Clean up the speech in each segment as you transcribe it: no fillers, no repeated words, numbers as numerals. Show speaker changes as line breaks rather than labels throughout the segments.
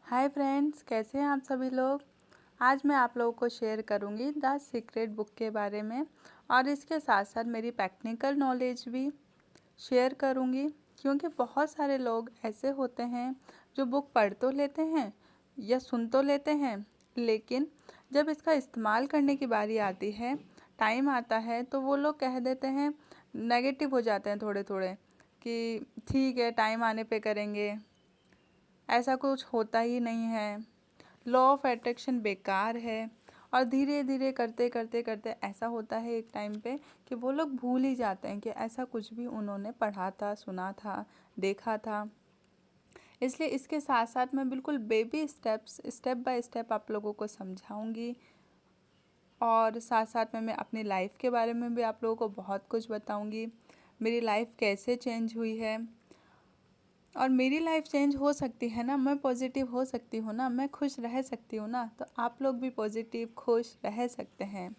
Hi friends, कैसे हैं आप सभी लोग। आज मैं आप लोगों को शेयर करूंगी द सीक्रेट बुक के बारे में और इसके साथ साथ मेरी टेक्निकल नॉलेज भी शेयर करूंगी। क्योंकि बहुत सारे लोग ऐसे होते हैं जो बुक पढ़ तो लेते हैं या सुन तो लेते हैं, लेकिन जब इसका इस्तेमाल करने की बारी आती है, टाइम आता है, तो वो लोग कह देते हैं, नेगेटिव हो जाते हैं थोड़े थोड़े कि ठीक है, टाइम आने पे करेंगे, ऐसा कुछ होता ही नहीं है, लॉ ऑफ अट्रैक्शन बेकार है। और धीरे धीरे करते करते करते ऐसा होता है एक टाइम पे कि वो लोग भूल ही जाते हैं कि ऐसा कुछ भी उन्होंने पढ़ा था, सुना था, देखा था। इसलिए इसके साथ साथ मैं बिल्कुल baby steps, step by step आप लोगों को समझाऊंगी। और साथ साथ में मैं अपनी लाइफ के बारे में भी आप लोगों को बहुत कुछ बताऊंगी, मेरी लाइफ कैसे चेंज हुई है। और मेरी लाइफ चेंज हो सकती है ना, मैं पॉजिटिव हो सकती हूँ ना, मैं खुश रह सकती हूँ ना, तो आप लोग भी पॉजिटिव खुश रह सकते हैं।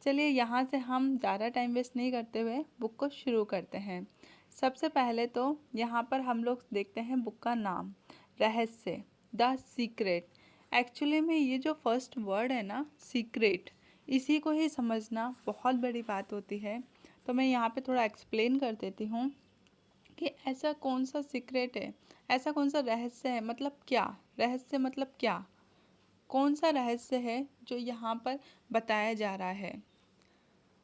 चलिए, यहाँ से हम ज़्यादा टाइम वेस्ट नहीं करते हुए बुक को शुरू करते हैं। सबसे पहले तो यहाँ पर हम लोग देखते हैं बुक का नाम, रहस्य, द सीक्रेट। एक्चुअली में ये जो फर्स्ट वर्ड है ना, सीक्रेट, इसी को ही समझना बहुत बड़ी बात होती है। तो मैं यहाँ पे थोड़ा एक्सप्लेन कर देती हूँ कि ऐसा कौन सा सीक्रेट है, ऐसा कौन सा रहस्य है, मतलब क्या रहस्य, मतलब क्या, कौन सा रहस्य है जो यहाँ पर बताया जा रहा है।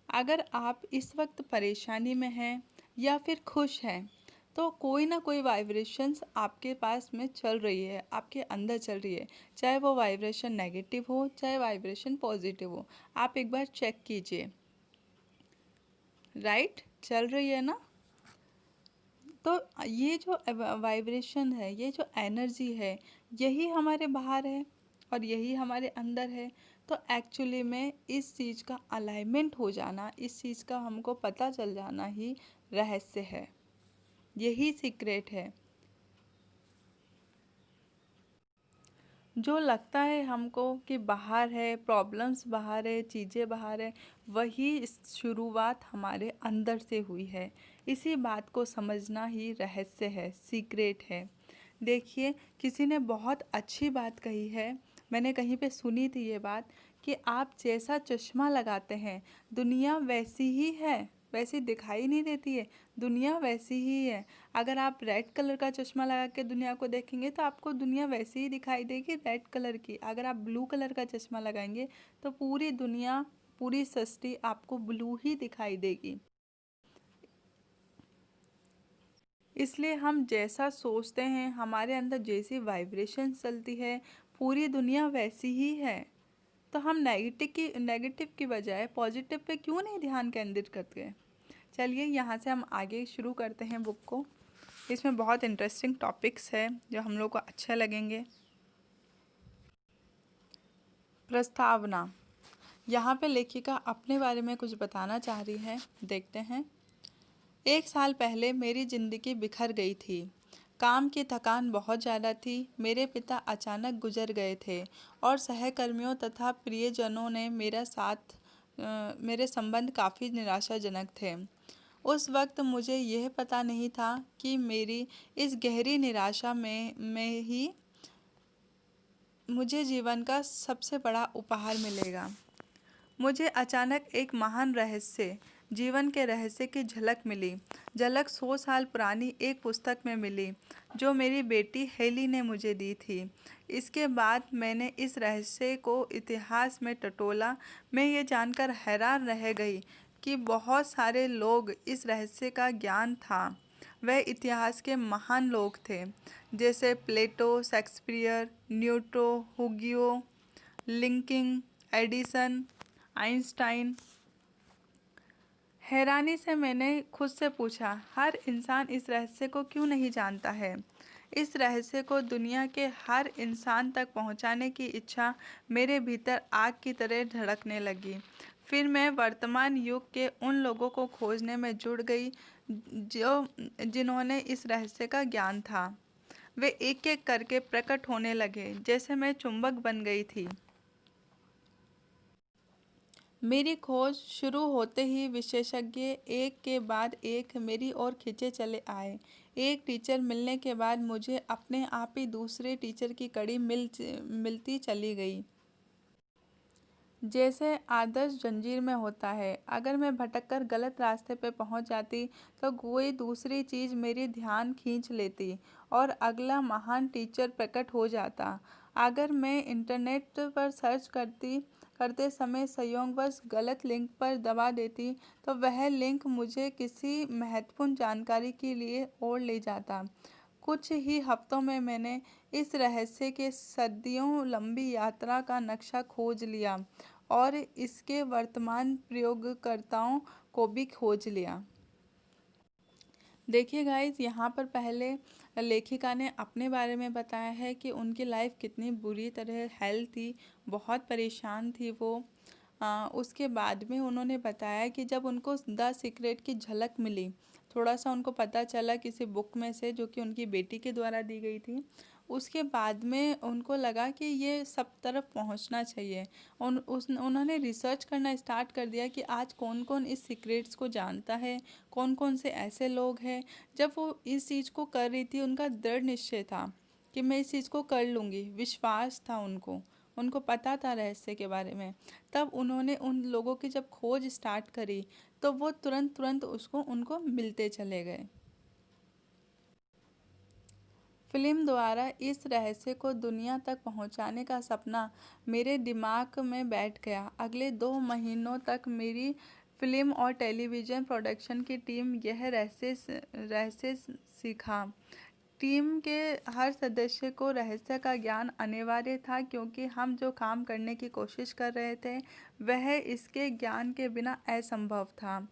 अगर आप इस वक्त परेशानी में हैं या फिर खुश हैं, तो कोई ना कोई वाइब्रेशंस आपके पास में चल रही है, आपके अंदर चल रही है। चाहे वो वाइब्रेशन नेगेटिव हो, चाहे वाइब्रेशन पॉजिटिव हो, आप एक बार चेक कीजिए। राइट, चल रही है ना। तो ये जो वाइब्रेशन है, ये जो एनर्जी है, यही हमारे बाहर है और यही हमारे अंदर है। तो एक्चुअली में इस चीज़ का अलाइनमेंट हो जाना, इस चीज़ का हमको पता चल जाना ही रहस्य है, यही सीक्रेट है। जो लगता है हमको कि बाहर है, प्रॉब्लम्स बाहर है, चीज़ें बाहर है, वही शुरुआत हमारे अंदर से हुई है। इसी बात को समझना ही रहस्य है, सीक्रेट है। देखिए, किसी ने बहुत अच्छी बात कही है, मैंने कहीं पे सुनी थी ये बात, कि आप जैसा चश्मा लगाते हैं, दुनिया वैसी ही है, वैसी दिखाई नहीं देती है, दुनिया वैसी ही है। अगर आप रेड कलर का चश्मा लगा के दुनिया को देखेंगे तो आपको दुनिया वैसी ही दिखाई देगी, रेड कलर की। अगर आप ब्लू कलर का चश्मा लगाएंगे तो पूरी दुनिया, पूरी सृष्टि आपको ब्लू ही दिखाई देगी। इसलिए हम जैसा सोचते हैं, हमारे अंदर जैसी वाइब्रेशन चलती है, पूरी दुनिया वैसी ही है। तो हम नेगेटिव की बजाय पॉजिटिव पे क्यों नहीं ध्यान केंद्रित करते हैं। चलिए, यहाँ से हम आगे शुरू करते हैं बुक को। इसमें बहुत इंटरेस्टिंग टॉपिक्स है जो हम लोग को अच्छे लगेंगे। प्रस्तावना। यहाँ पे लेखिका अपने बारे में कुछ बताना चाह रही है, देखते हैं। 1 साल पहले मेरी ज़िंदगी बिखर गई थी। काम की थकान बहुत ज़्यादा थी। मेरे पिता अचानक गुजर गए थे और सहकर्मियों तथा प्रियजनों ने मेरे संबंध काफ़ी निराशाजनक थे। उस वक्त मुझे यह पता नहीं था कि मेरी इस गहरी निराशा में ही मुझे जीवन का सबसे बड़ा उपहार मिलेगा। मुझे अचानक एक महान रहस्य, जीवन के रहस्य की झलक मिली। झलक 100 साल पुरानी एक पुस्तक में मिली जो मेरी बेटी हेली ने मुझे दी थी। इसके बाद मैंने इस रहस्य को इतिहास में टटोला। मैं ये जानकर हैरान रह गई कि बहुत सारे लोग इस रहस्य का ज्ञान था। वह इतिहास के महान लोग थे, जैसे प्लेटो, शेक्सपियर, न्यूटो, हुगियो, लिंकिंग, एडिसन, आइंस्टाइन। हैरानी से मैंने खुद से पूछा, हर इंसान इस रहस्य को क्यों नहीं जानता है। इस रहस्य को दुनिया के हर इंसान तक पहुंचाने की इच्छा मेरे भीतर आग की तरह धड़कने लगी। फिर मैं वर्तमान युग के उन लोगों को खोजने में जुड़ गई जिन्होंने इस रहस्य का ज्ञान था। वे एक एक करके प्रकट होने लगे, जैसे मैं चुंबक बन गई थी। मेरी खोज शुरू होते ही विशेषज्ञ एक के बाद एक मेरी ओर खींचे चले आए। एक टीचर मिलने के बाद मुझे अपने आप ही दूसरे टीचर की कड़ी मिलती चली गई। जैसे आदर्श जंजीर में होता है, अगर मैं भटककर गलत रास्ते पे पहुंच जाती तो कोई दूसरी चीज़ मेरी ध्यान खींच लेती और अगला महान टीचर प्रकट हो जाता। अगर मैं इंटरनेट पर सर्च करते समय संयोगवश गलत लिंक पर दबा देती तो वह लिंक मुझे किसी महत्वपूर्ण जानकारी के लिए ओर ले जाता। कुछ ही हफ्तों में मैंने इस रहस्य के सदियों लंबी यात्रा का नक्शा खोज लिया और इसके वर्तमान प्रयोगकर्ताओं को भी खोज लिया। देखिए गाइस, यहाँ पर पहले लेखिका ने अपने बारे में बताया है कि उनकी लाइफ कितनी बुरी तरह हेल्थ थी, बहुत परेशान थी वो। उसके बाद में उन्होंने बताया कि जब उनको द सीक्रेट की झलक मिली, थोड़ा सा उनको पता चला किसी बुक में से जो कि उनकी बेटी के द्वारा दी गई थी, उसके बाद में उनको लगा कि ये सब तरफ पहुंचना चाहिए। उन्होंने रिसर्च करना स्टार्ट कर दिया कि आज कौन कौन इस सीक्रेट्स को जानता है, कौन कौन से ऐसे लोग हैं। जब वो इस चीज़ को कर रही थी, उनका दृढ़ निश्चय था कि मैं इस चीज़ को कर लूँगी, विश्वास था उनको, उनको पता था रहस्य के बारे में। तब उन्होंने उन लोगों की जब खोज स्टार्ट करी तो वो तुरंत तुरंत उसको उनको मिलते चले गए। फिल्म द्वारा इस रहस्य को दुनिया तक पहुंचाने का सपना मेरे दिमाग में बैठ गया। अगले 2 महीनों तक मेरी फिल्म और टेलीविज़न प्रोडक्शन की टीम यह रहस्य सीखा। टीम के हर सदस्य को रहस्य का ज्ञान अनिवार्य था, क्योंकि हम जो काम करने की कोशिश कर रहे थे वह इसके ज्ञान के बिना असंभव था।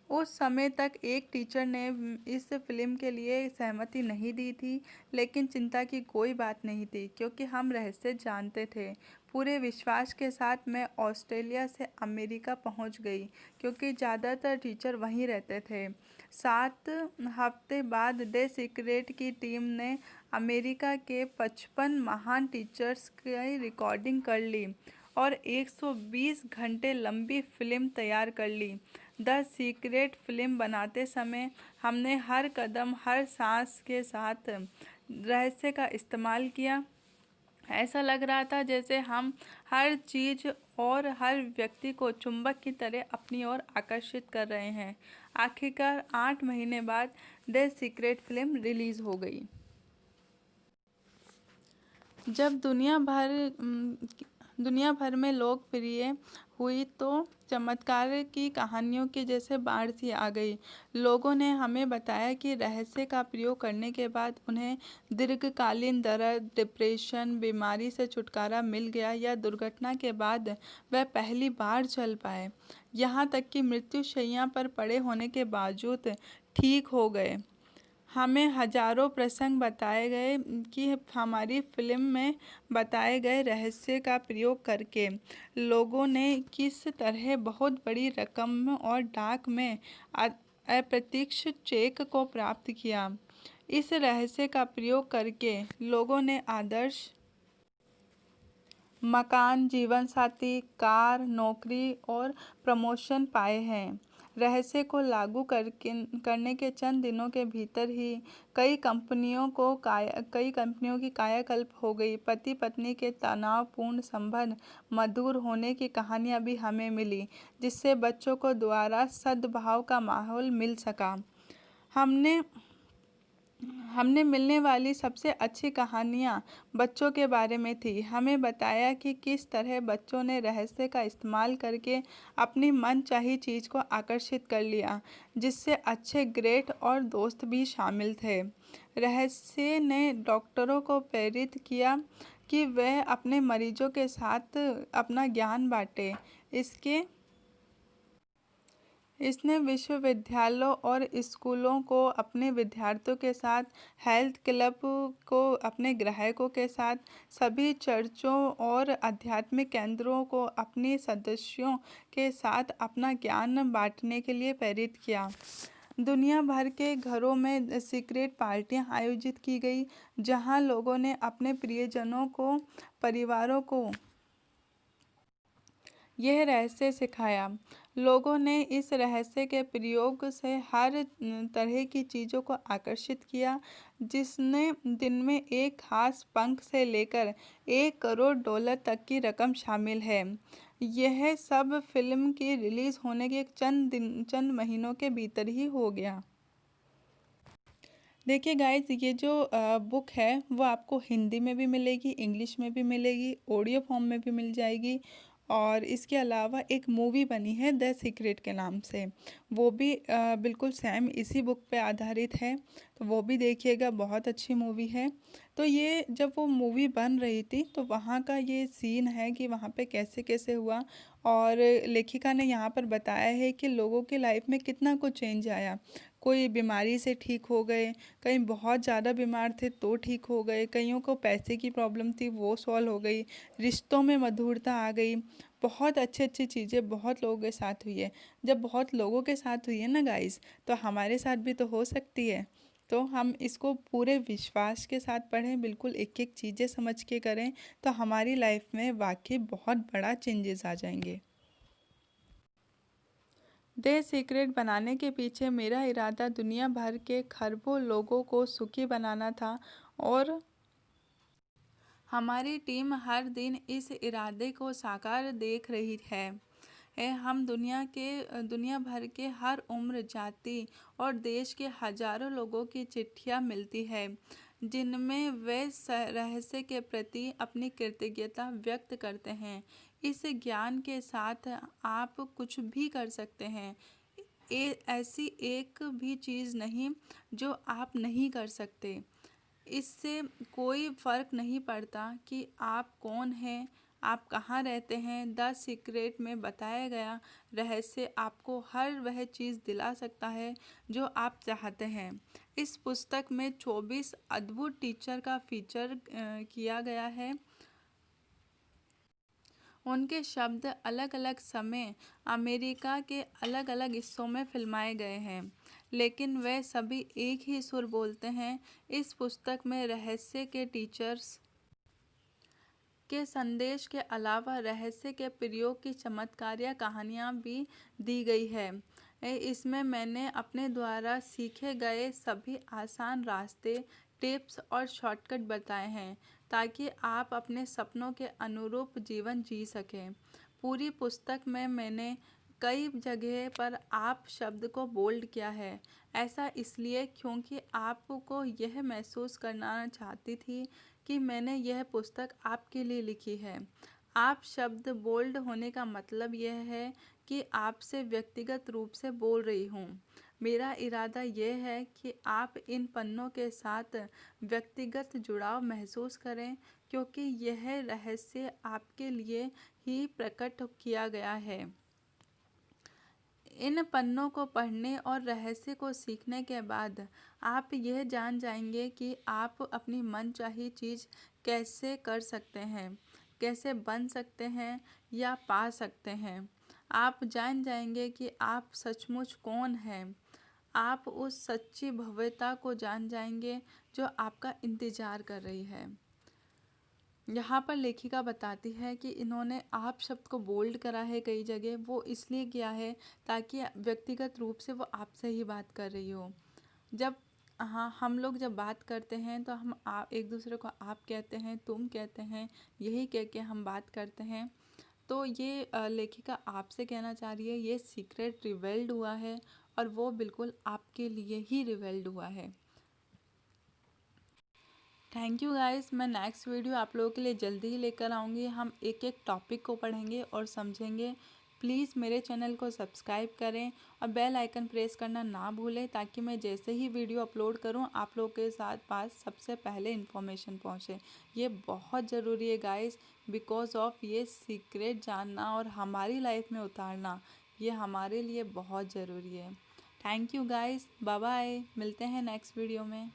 उस समय तक एक टीचर ने इस फिल्म के लिए सहमति नहीं दी थी, लेकिन चिंता की कोई बात नहीं थी, क्योंकि हम रहस्य जानते थे। पूरे विश्वास के साथ मैं ऑस्ट्रेलिया से अमेरिका पहुंच गई, क्योंकि ज़्यादातर टीचर वहीं रहते थे। 7 हफ्ते बाद द सीक्रेट की टीम ने अमेरिका के 55 महान टीचर्स की रिकॉर्डिंग कर ली और 120 घंटे लंबी फिल्म तैयार कर ली। द सीक्रेट फिल्म बनाते समय हमने हर कदम, हर सांस के साथ रहस्य का इस्तेमाल किया। ऐसा लग रहा था जैसे हम हर चीज़ और हर व्यक्ति को चुंबक की तरह अपनी ओर आकर्षित कर रहे हैं। आखिरकार 8 महीने बाद द सीक्रेट फिल्म रिलीज़ हो गई। जब दुनिया भर में लोकप्रिय हुई तो चमत्कार की कहानियों के जैसे बाढ़ सी आ गई। लोगों ने हमें बताया कि रहस्य का प्रयोग करने के बाद उन्हें दीर्घकालीन दर्द, डिप्रेशन, बीमारी से छुटकारा मिल गया, या दुर्घटना के बाद वह पहली बार चल पाए। यहाँ तक कि मृत्युशैया पर पड़े होने के बावजूद ठीक हो गए। हमें हजारों प्रसंग बताए गए कि हमारी फिल्म में बताए गए रहस्य का प्रयोग करके लोगों ने किस तरह बहुत बड़ी रकम और डाक में अप्रत्याशित चेक को प्राप्त किया। इस रहस्य का प्रयोग करके लोगों ने आदर्श मकान, जीवन साथी, कार, नौकरी और प्रमोशन पाए हैं। रहस्य को लागू करने के चंद दिनों के भीतर ही कई कंपनियों की कायाकल्प हो गई। पति पत्नी के तनावपूर्ण संबंध मधुर होने की कहानियां भी हमें मिली, जिससे बच्चों को द्वारा सद्भाव का माहौल मिल सका। हमने मिलने वाली सबसे अच्छी कहानियाँ बच्चों के बारे में थी। हमें बताया कि किस तरह बच्चों ने रहस्य का इस्तेमाल करके अपनी मनचाही चीज़ को आकर्षित कर लिया, जिससे अच्छे ग्रेड और दोस्त भी शामिल थे। रहस्य ने डॉक्टरों को प्रेरित किया कि वह अपने मरीजों के साथ अपना ज्ञान बांटे। इसने विश्वविद्यालयों और स्कूलों को अपने विद्यार्थियों के साथ, हेल्थ क्लब को अपने ग्राहकों के साथ, सभी चर्चों और आध्यात्मिक केंद्रों को अपने सदस्यों के साथ अपना ज्ञान बांटने के लिए प्रेरित किया। दुनिया भर के घरों में सीक्रेट पार्टियां आयोजित की गई, जहां लोगों ने अपने प्रियजनों को, परिवारों को यह रहस्य सिखाया। लोगों ने इस रहस्य के प्रयोग से हर तरह की चीज़ों को आकर्षित किया, जिसने जिनमें एक खास पंख से लेकर $1 करोड़ तक की रकम शामिल है। यह सब फिल्म की रिलीज़ होने के चंद महीनों के भीतर ही हो गया। देखिए गाइस, ये जो बुक है वो आपको हिंदी में भी मिलेगी, इंग्लिश में भी मिलेगी, ऑडियो फॉर्म में भी मिल जाएगी। और इसके अलावा एक मूवी बनी है द सीक्रेट के नाम से, वो भी बिल्कुल सेम इसी बुक पे आधारित है, तो वो भी देखिएगा, बहुत अच्छी मूवी है। तो ये जब वो मूवी बन रही थी तो वहाँ का ये सीन है कि वहाँ पे कैसे कैसे हुआ, और लेखिका ने यहाँ पर बताया है कि लोगों की लाइफ में कितना कुछ चेंज आया। कोई बीमारी से ठीक हो गए, कहीं बहुत ज़्यादा बीमार थे तो ठीक हो गए, कईयों को पैसे की प्रॉब्लम थी वो सॉल्व हो गई, रिश्तों में मधुरता आ गई। बहुत अच्छी अच्छी चीज़ें बहुत लोगों के साथ हुई है। जब बहुत लोगों के साथ हुई है ना गाइस, तो हमारे साथ भी तो हो सकती है। तो हम इसको पूरे विश्वास के साथ पढ़ें, बिल्कुल एक एक चीज़ें समझ के करें, तो हमारी लाइफ में वाकई बहुत बड़ा चेंजेस आ जाएंगे। द सीक्रेट बनाने के पीछे मेरा इरादा दुनिया भर के खरबों लोगों को सुखी बनाना था, और हमारी टीम हर दिन इस इरादे को साकार देख रही है। हम दुनिया भर के हर उम्र, जाति और देश के हजारों लोगों की चिट्ठियां मिलती है, जिनमें वे रहस्य के प्रति अपनी कृतज्ञता व्यक्त करते हैं। इस ज्ञान के साथ आप कुछ भी कर सकते हैं। ऐसी एक भी चीज़ नहीं जो आप नहीं कर सकते। इससे कोई फ़र्क नहीं पड़ता कि आप कौन हैं, आप कहाँ रहते हैं। द सीक्रेट में बताया गया रहस्य आपको हर वह चीज़ दिला सकता है जो आप चाहते हैं। इस पुस्तक में 24 अद्भुत टीचर का फीचर किया गया है। उनके शब्द अलग अलग समय अमेरिका के अलग अलग हिस्सों में फिल्माए गए हैं, लेकिन वे सभी एक ही सुर बोलते हैं। इस पुस्तक में रहस्य के टीचर्स के संदेश के अलावा रहस्य के प्रयोग की चमत्कारिक कहानियाँ भी दी गई है। इसमें मैंने अपने द्वारा सीखे गए सभी आसान रास्ते, टिप्स और शॉर्टकट बताए हैं, ताकि आप अपने सपनों के अनुरूप जीवन जी सकें। पूरी पुस्तक में मैंने कई जगह पर आप शब्द को बोल्ड किया है। ऐसा इसलिए क्योंकि आपको यह महसूस कराना चाहती थी कि मैंने यह पुस्तक आपके लिए लिखी है। आप शब्द बोल्ड होने का मतलब यह है कि आपसे व्यक्तिगत रूप से बोल रही हूँ। मेरा इरादा यह है कि आप इन पन्नों के साथ व्यक्तिगत जुड़ाव महसूस करें, क्योंकि यह रहस्य आपके लिए ही प्रकट किया गया है। इन पन्नों को पढ़ने और रहस्य को सीखने के बाद आप यह जान जाएंगे कि आप अपनी मनचाही चीज़ कैसे कर सकते हैं, कैसे बन सकते हैं या पा सकते हैं। आप जान जाएंगे कि आप सचमुच कौन हैं। आप उस सच्ची भव्यता को जान जाएंगे जो आपका इंतज़ार कर रही है। यहाँ पर लेखिका बताती है कि इन्होंने आप शब्द को बोल्ड करा है कई जगह, वो इसलिए किया है ताकि व्यक्तिगत रूप से वो आपसे ही बात कर रही हो। जब हम लोग जब बात करते हैं तो हम एक दूसरे को आप कहते हैं, तुम कहते हैं, यही कह के हम बात करते हैं। तो ये लेखिका आपसे कहना चाह रही है, ये सीक्रेट रिवेल्ड हुआ है और वो बिल्कुल आपके लिए ही रिवेल्ड हुआ है। Thank you guys. मैं नेक्स्ट वीडियो आप लोगों के लिए जल्दी ही लेकर आऊँगी। हम एक एक टॉपिक को पढ़ेंगे और समझेंगे। प्लीज़ मेरे चैनल को सब्सक्राइब करें और बेल आइकन प्रेस करना ना भूलें, ताकि मैं जैसे ही वीडियो अपलोड करूं आप लोगों के साथ पास सबसे पहले इन्फॉर्मेशन पहुंचे। ये बहुत ज़रूरी है गाइस, बिकॉज ऑफ ये सीक्रेट जानना और हमारी लाइफ में उतारना, ये हमारे लिए बहुत ज़रूरी है। Thank you guys, bye bye, मिलते हैं नेक्स्ट वीडियो में।